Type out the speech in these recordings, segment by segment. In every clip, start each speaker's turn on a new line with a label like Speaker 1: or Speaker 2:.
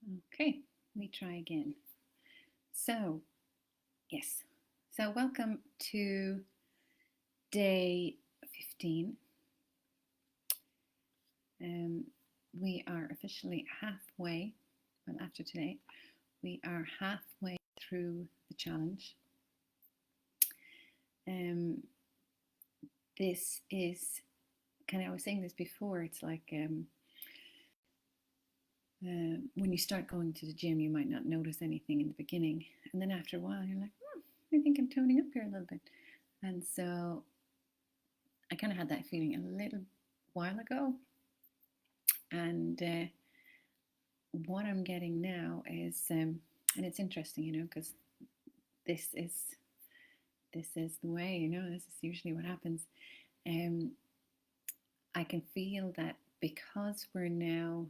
Speaker 1: Okay, we try again. So, yes. So, welcome to day 15. Um, we are officially halfway, well, after today, we are halfway through the challenge. This is I was saying this before, it's like when you start going to the gym, you might not notice anything in the beginning. And then after a while, you're like, I think I'm toning up here a little bit. And so I kind of had that feeling a little while ago. And what I'm getting now is, and it's interesting, because this is the way, this is usually what happens. I can feel that because we're now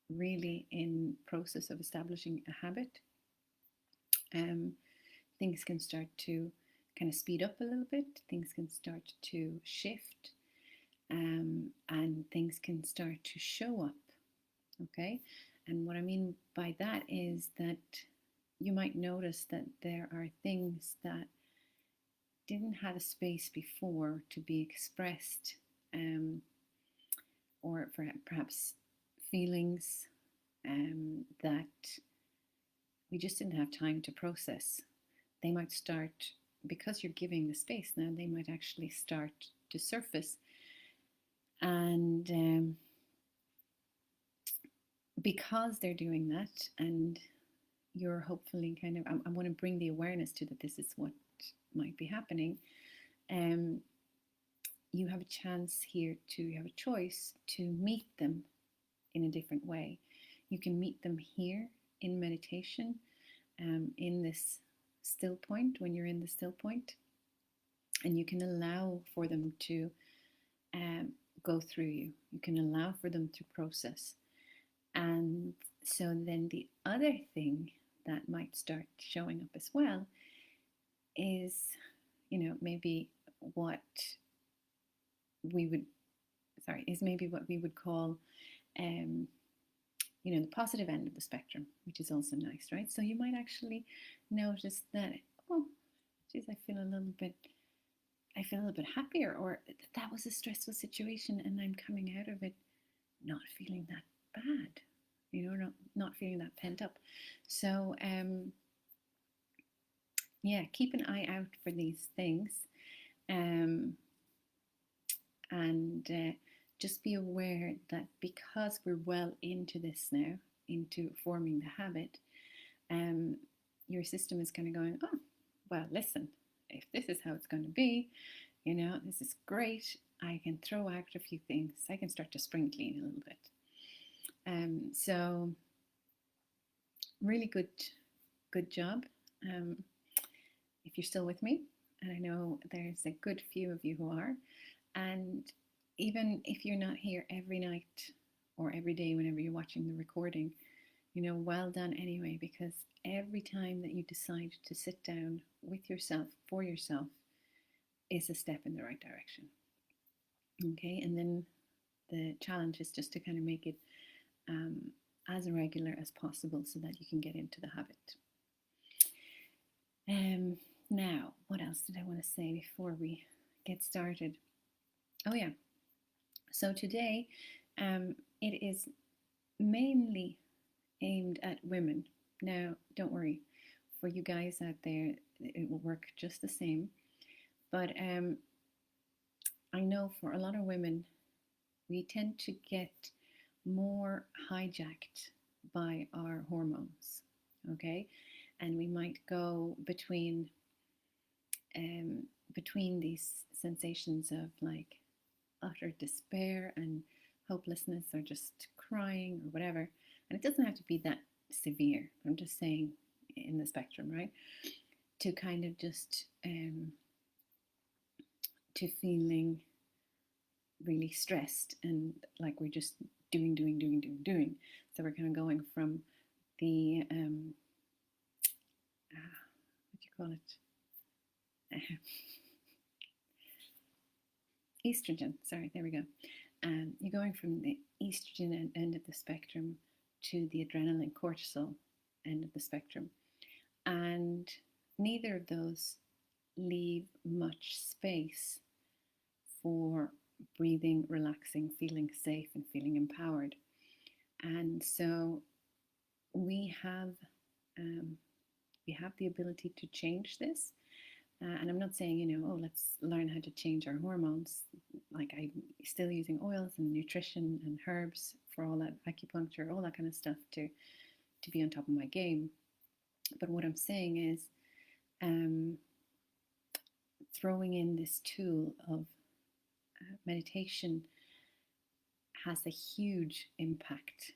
Speaker 1: really in process of establishing a habit, things can start to kind of speed up a little bit. Things can start to shift, and things can start to show up. Okay, and what I mean by that is that you might notice that there are things that didn't have a space before to be expressed, or perhaps feelings that we just didn't have time to process. They might start, because you're giving the space now, they might actually start to surface. And because they're doing that, and you're hopefully I want to bring the awareness to that this is what might be happening. You have a chance here you have a choice to meet them in a different way. You can meet them here in meditation, in this still point, when you're in the still point, and you can allow for them to go through you. You can allow for them to process. And so then the other thing that might start showing up as well is, maybe what we would call, the positive end of the spectrum, which is also nice, right? So you might actually notice that, oh, geez, I feel a little bit happier, or that was a stressful situation and I'm coming out of it not feeling that bad, not feeling that pent up. So, keep an eye out for these things, and just be aware that because we're well into this now, into forming the habit, your system is kind of going, oh, well, listen, if this is how it's going to be, this is great. I can throw out a few things. I can start to spring clean a little bit. So really good job. If you're still with me, and I know there's a good few of you who are, and even if you're not here every night or every day whenever you're watching the recording, well done anyway, because every time that you decide to sit down with yourself, for yourself, is a step in the right direction. Okay, and then the challenge is just to kind of make it as regular as possible so that you can get into the habit. Now, what else did I want to say before we get started? Oh yeah, so today it is mainly aimed at women. Now, don't worry, for you guys out there, it will work just the same. But I know for a lot of women, we tend to get more hijacked by our hormones, okay? And we might go between these sensations of like utter despair and hopelessness, or just crying or whatever. And it doesn't have to be that severe. I'm just saying in the spectrum, right? To kind of just to feeling really stressed and like we're just doing. So we're kind of going from the what do you call it? Estrogen. Sorry, there we go. You're going from the estrogen end of the spectrum to the adrenaline cortisol end of the spectrum. And neither of those leave much space for breathing, relaxing, feeling safe, and feeling empowered. And so we have the ability to change this. And I'm not saying, oh, let's learn how to change our hormones. Like, I'm still using oils and nutrition and herbs for all that, acupuncture, all that kind of stuff to be on top of my game. But what I'm saying is, throwing in this tool of meditation has a huge impact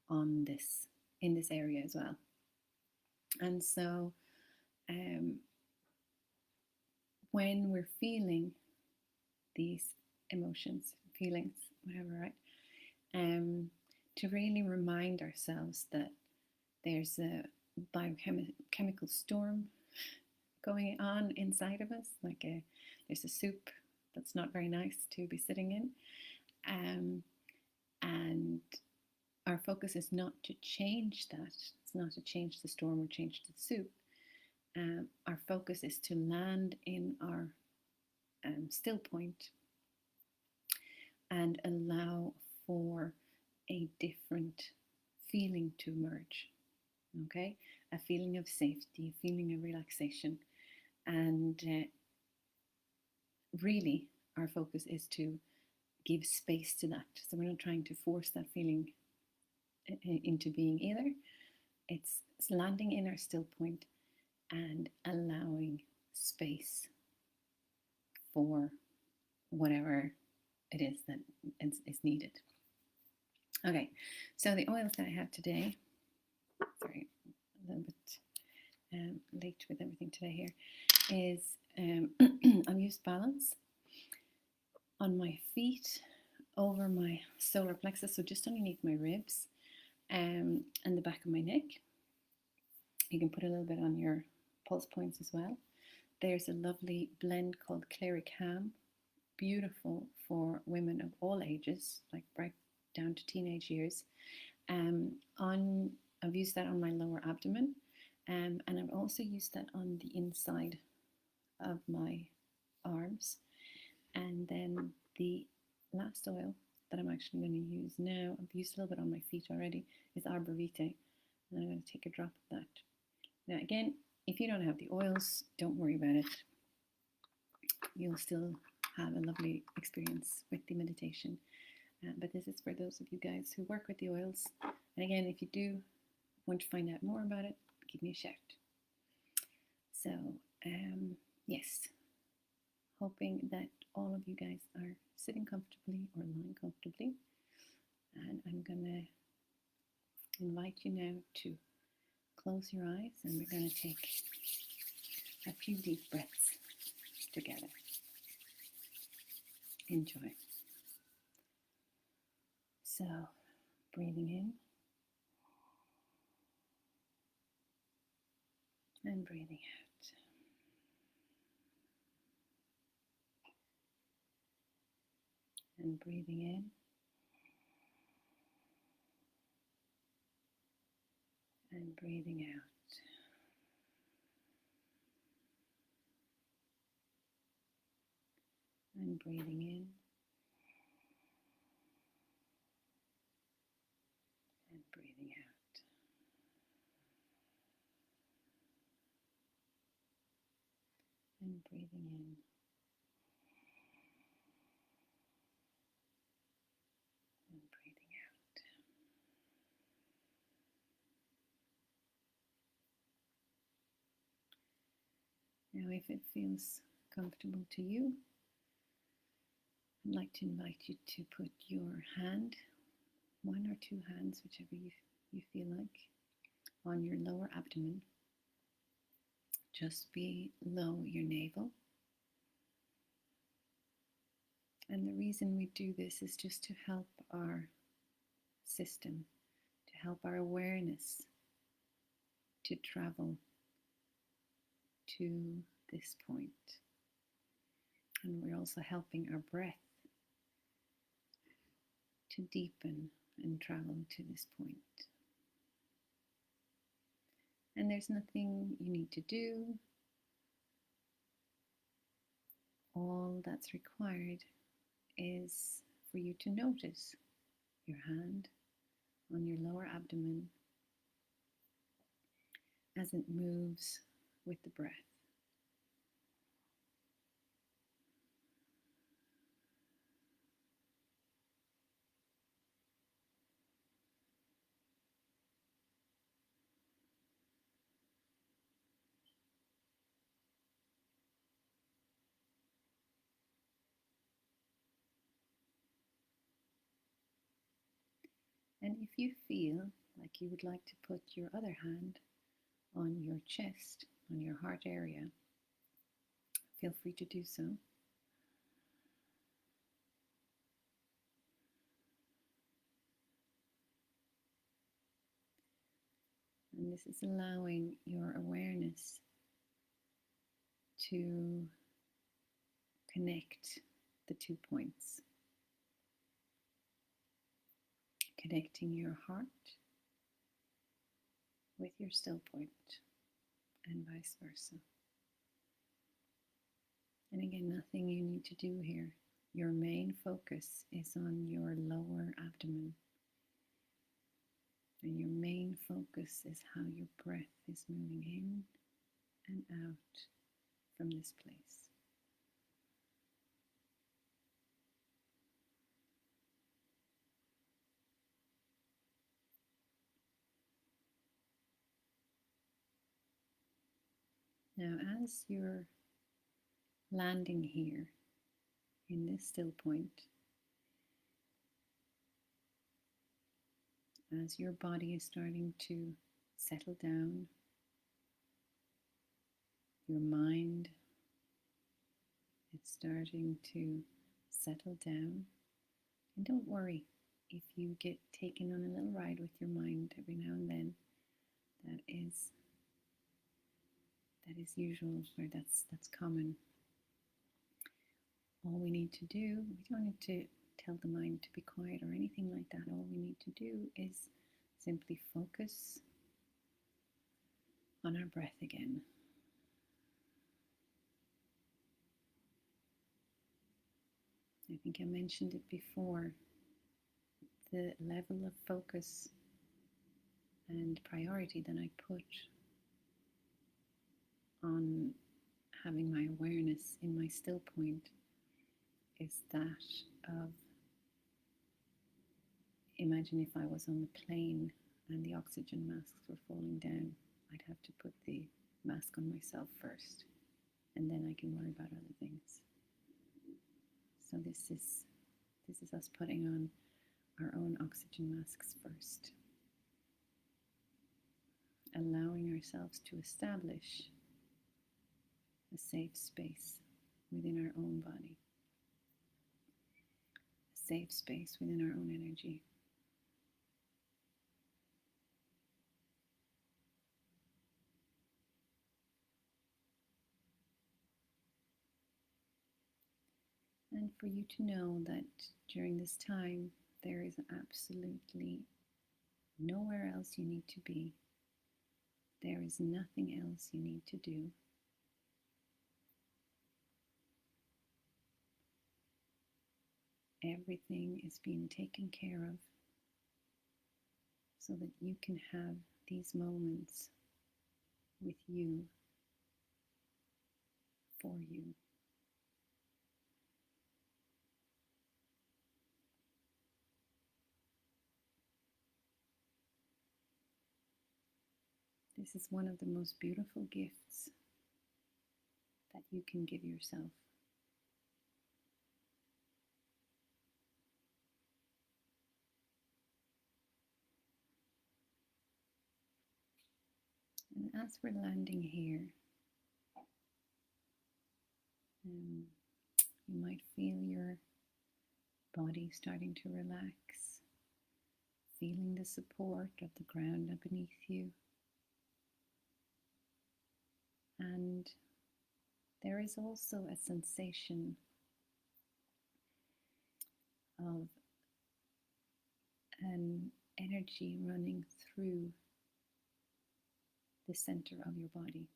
Speaker 1: on this, in this area as well. And so when we're feeling these emotions, feelings, whatever, right? To really remind ourselves that there's a biochemical storm going on inside of us, like there's a soup that's not very nice to be sitting in. And our focus is not to change that. It's not to change the storm or change the soup. Our focus is to land in our still point and allow for a different feeling to emerge. Okay? A feeling of safety, a feeling of relaxation. And really, our focus is to give space to that. So we're not trying to force that feeling into being either. It's landing in our still point and allowing space for whatever it is that is needed. Okay, so the oils that I have today, sorry, a little bit late with everything today here, is I've used balance on my feet, over my solar plexus, so just underneath my ribs, and the back of my neck. You can put a little bit on your pulse points as well. There's a lovely blend called Clary Calm, beautiful for women of all ages, like right down to teenage years. I've used that on my lower abdomen, and I've also used that on the inside of my arms. And then the last oil that I'm actually going to use now, I've used a little bit on my feet already, is Arbor Vitae. And I'm going to take a drop of that. Now again, if you don't have the oils, don't worry about it. You'll still have a lovely experience with the meditation. But this is for those of you guys who work with the oils. And again, if you do want to find out more about it, give me a shout. So, yes, hoping that all of you guys are sitting comfortably or lying comfortably. And I'm going to invite you now to close your eyes, and we're going to take a few deep breaths together. Enjoy. So, breathing in and breathing out. And breathing in and breathing out. And breathing in and breathing out. And breathing in and breathing out. Now, if it feels comfortable to you, I'd like to invite you to put your hand, one or two hands, whichever you feel like, on your lower abdomen, just below your navel. And the reason we do this is just to help our system, to help our awareness to travel to this point. And we're also helping our breath to deepen and travel to this point. And there's nothing you need to do. All that's required is for you to notice your hand on your lower abdomen as it moves with the breath. And if you feel like you would like to put your other hand on your chest, on your heart area, feel free to do so. And this is allowing your awareness to connect the 2 points, connecting your heart with your still point, and vice versa. And again, nothing you need to do here. Your main focus is on your lower abdomen. And your main focus is how your breath is moving in and out from this place. Now, as you're landing here in this still point, as your body is starting to settle down, your mind is starting to settle down. And don't worry if you get taken on a little ride with your mind every now and then. That is usual, or that's common. All we need to do, we don't need to tell the mind to be quiet or anything like that. All we need to do is simply focus on our breath again. I think I mentioned it before. The level of focus and priority that I put on having my awareness in my still point is that of, imagine if I was on the plane and the oxygen masks were falling down. I'd have to put the mask on myself first, and then I can worry about other things. So this is us putting on our own oxygen masks first, allowing ourselves to establish a safe space within our own body, a safe space within our own energy. And for you to know that during this time, there is absolutely nowhere else you need to be. There is nothing else you need to do. Everything is being taken care of so that you can have these moments with you, for you. This is one of the most beautiful gifts that you can give yourself. And as we're landing here, you might feel your body starting to relax, feeling the support of the ground beneath you. And there is also a sensation of an energy running through the center of your body,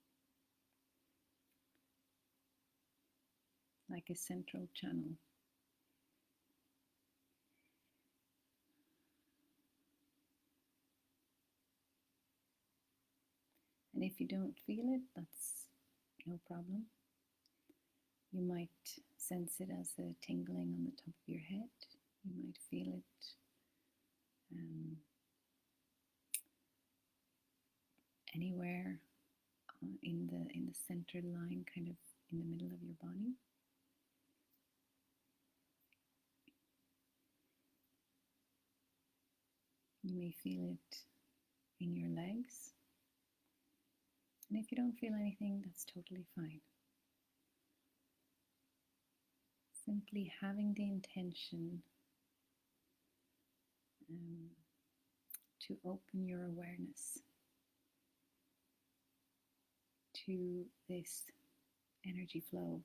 Speaker 1: like a central channel. And if you don't feel it, that's no problem. You might sense it as a tingling on the top of your head. You might feel it anywhere in the center line, kind of in the middle of your body. You may feel it in your legs. And if you don't feel anything, that's totally fine. Simply having the intention to open your awareness to this energy flow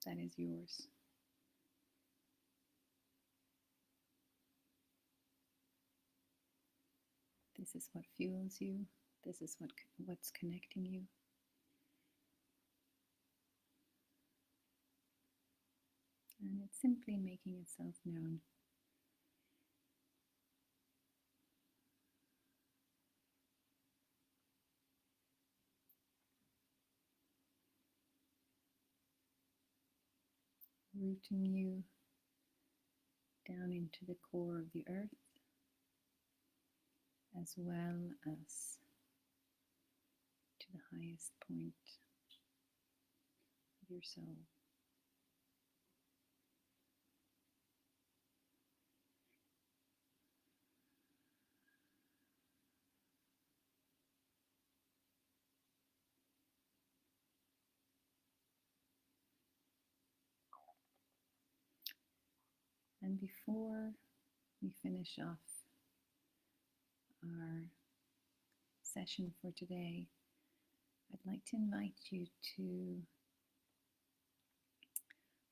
Speaker 1: that is yours. This is what fuels you. This is what's connecting you. And it's simply making itself known. Rooting you down into the core of the earth, as well as to the highest point of your soul. And before we finish off our session for today, I'd like to invite you to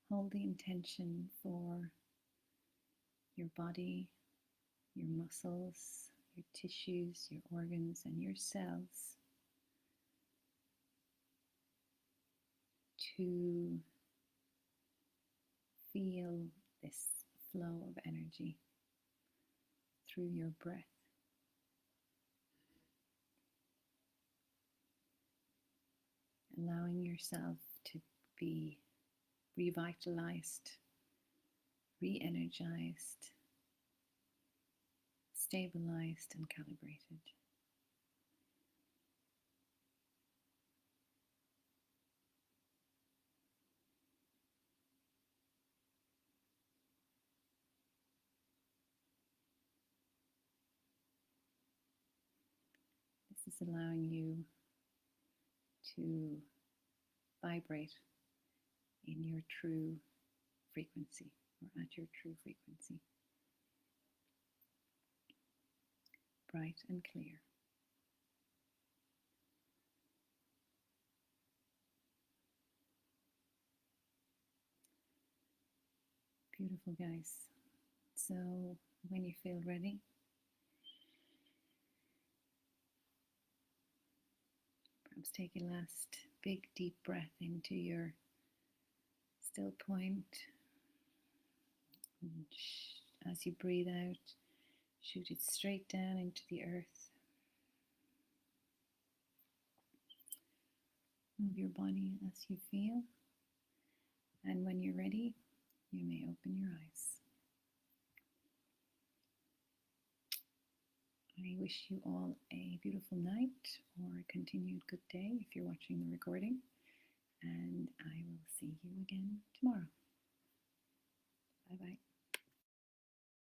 Speaker 1: hold the intention for your body, your muscles, your tissues, your organs, and your cells to feel this flow of energy through your breath. Allowing yourself to be revitalized, re-energized, stabilized, and calibrated. This is allowing you to vibrate in your true frequency, or at your true frequency. Bright and clear. Beautiful, guys. So when you feel ready, perhaps take a last big deep breath into your still point. And as you breathe out, shoot it straight down into the earth. Move your body as you feel. And when you're ready, you may open your eyes. I wish you all a beautiful night or a continued good day if you're watching the recording. And I will see you again tomorrow. Bye-bye.